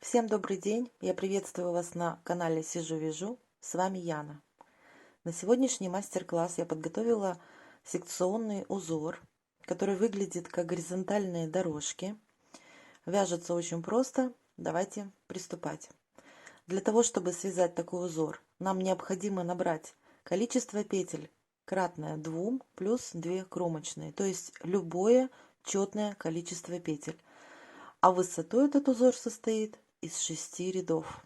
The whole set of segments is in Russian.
Всем добрый день! Я приветствую вас на канале Сижу-Вяжу. С вами Яна. На сегодняшний мастер-класс я подготовила секционный узор, который выглядит как горизонтальные дорожки. Вяжется очень просто. Давайте приступать. Для того, чтобы связать такой узор, нам необходимо набрать количество петель кратное 2 плюс 2 кромочные, то есть любое четное количество петель. А высотой этот узор состоит из 6 рядов.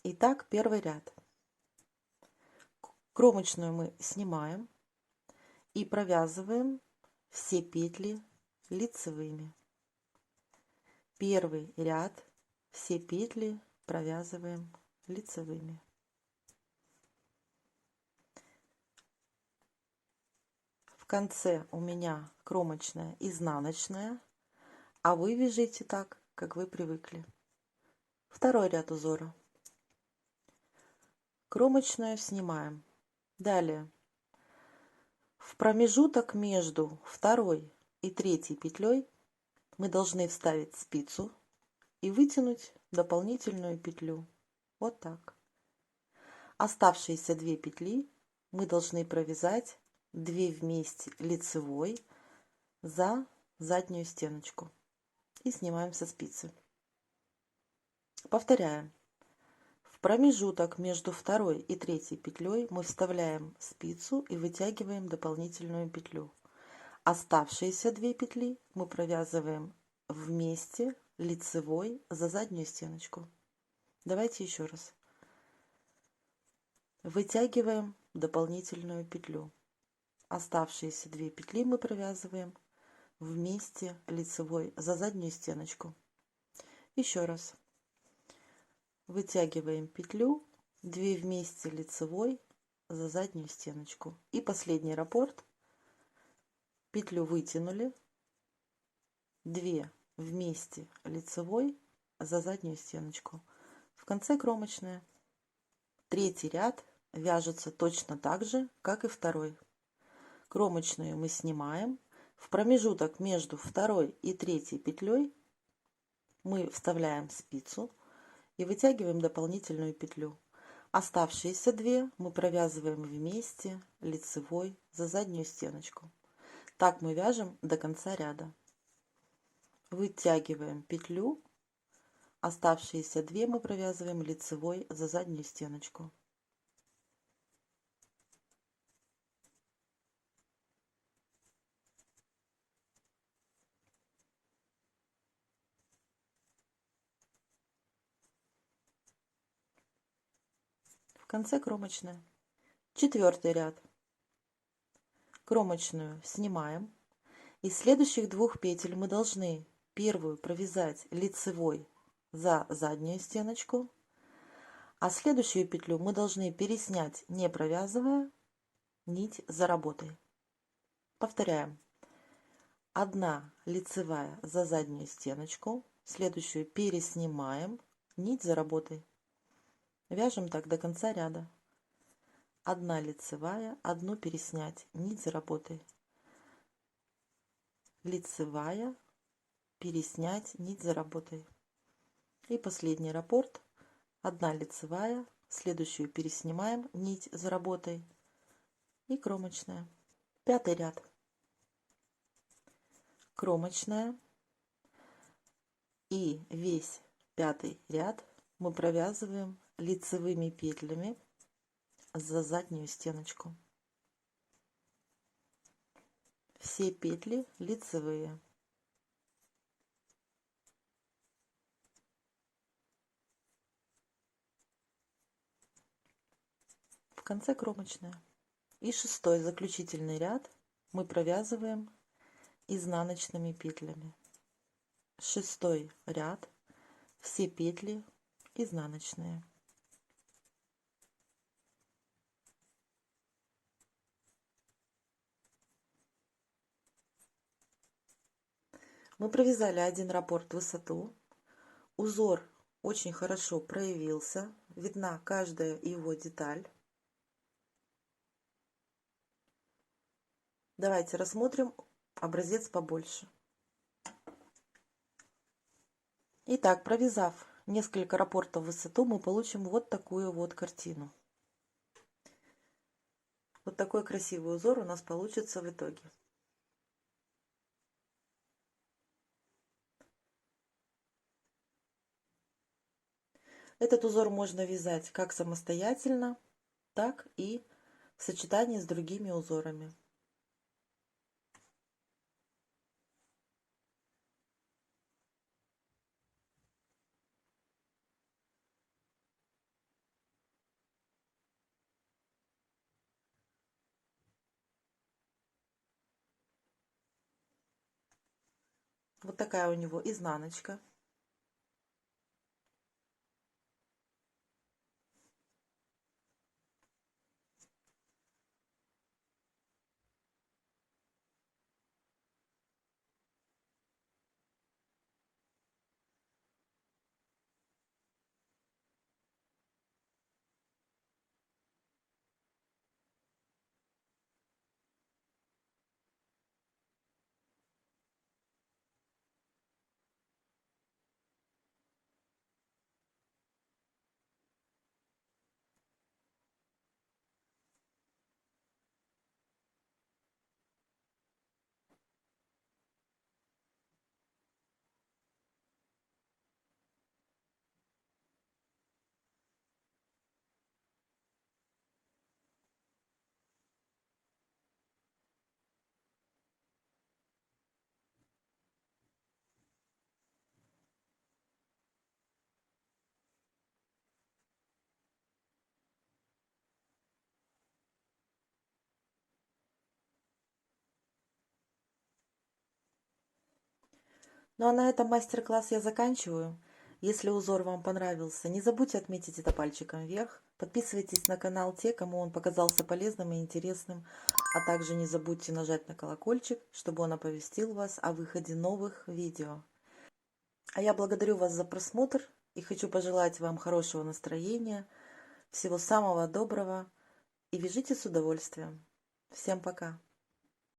Итак, первый ряд. Кромочную мы снимаем и провязываем все петли лицевыми. Первый ряд, все петли провязываем лицевыми. В конце у меня кромочная изнаночная, а вы вяжите так, как вы привыкли. Второй ряд узора. Кромочную снимаем. Далее в промежуток между второй и третьей петлей мы должны вставить спицу и вытянуть дополнительную петлю. Вот так. Оставшиеся 2 петли мы должны провязать 2 вместе лицевой за заднюю стеночку и снимаем со спицы. Повторяем. В промежуток между второй и третьей петлей мы вставляем спицу и вытягиваем дополнительную петлю. Оставшиеся 2 петли мы провязываем вместе лицевой за заднюю стеночку. Давайте еще раз. Вытягиваем дополнительную петлю. Оставшиеся 2 петли мы провязываем вместе лицевой за заднюю стеночку. Еще раз. Вытягиваем петлю, 2 вместе лицевой за заднюю стеночку. И последний раппорт. Петлю вытянули, 2 вместе лицевой за заднюю стеночку. В конце кромочная. Третий ряд вяжется точно так же, как и второй. Кромочную мы снимаем. В промежуток между второй и третьей петлей мы вставляем спицу и вытягиваем дополнительную петлю. Оставшиеся 2 мы провязываем вместе лицевой за заднюю стеночку. Так мы вяжем до конца ряда. Вытягиваем петлю. Оставшиеся 2 мы провязываем лицевой за заднюю стеночку. В конце кромочная. Четвертый ряд. Кромочную снимаем. Из следующих 2 петель мы должны первую провязать лицевой за заднюю стеночку, а следующую петлю мы должны переснять, не провязывая нить за работой. Повторяем. 1 лицевая за заднюю стеночку, следующую переснимаем, нить за работой. Вяжем так до конца ряда. 1 лицевая, 1 переснять, нить за работой. Лицевая, переснять, нить за работой. И последний раппорт. 1 лицевая, следующую переснимаем, нить за работой. И кромочная. Пятый ряд. Кромочная. И весь пятый ряд мы провязываем лицевыми петлями за заднюю стеночку. Все петли лицевые. В конце кромочная. И шестой заключительный ряд мы провязываем изнаночными петлями. Шестой ряд, все петли изнаночные. Мы провязали 1 раппорт в высоту. Узор очень хорошо проявился, видна каждая его деталь. Давайте рассмотрим образец побольше. Итак, провязав несколько раппортов в высоту, мы получим вот такую вот картину. Вот такой красивый узор у нас получится в итоге. Этот узор можно вязать как самостоятельно, так и в сочетании с другими узорами. Вот такая у него изнаночка. Ну а на этом мастер-класс я заканчиваю. Если узор вам понравился, не забудьте отметить это пальчиком вверх. Подписывайтесь на канал те, кому он показался полезным и интересным. А также не забудьте нажать на колокольчик, чтобы он оповестил вас о выходе новых видео. А я благодарю вас за просмотр и хочу пожелать вам хорошего настроения, всего самого доброго и вяжите с удовольствием. Всем пока!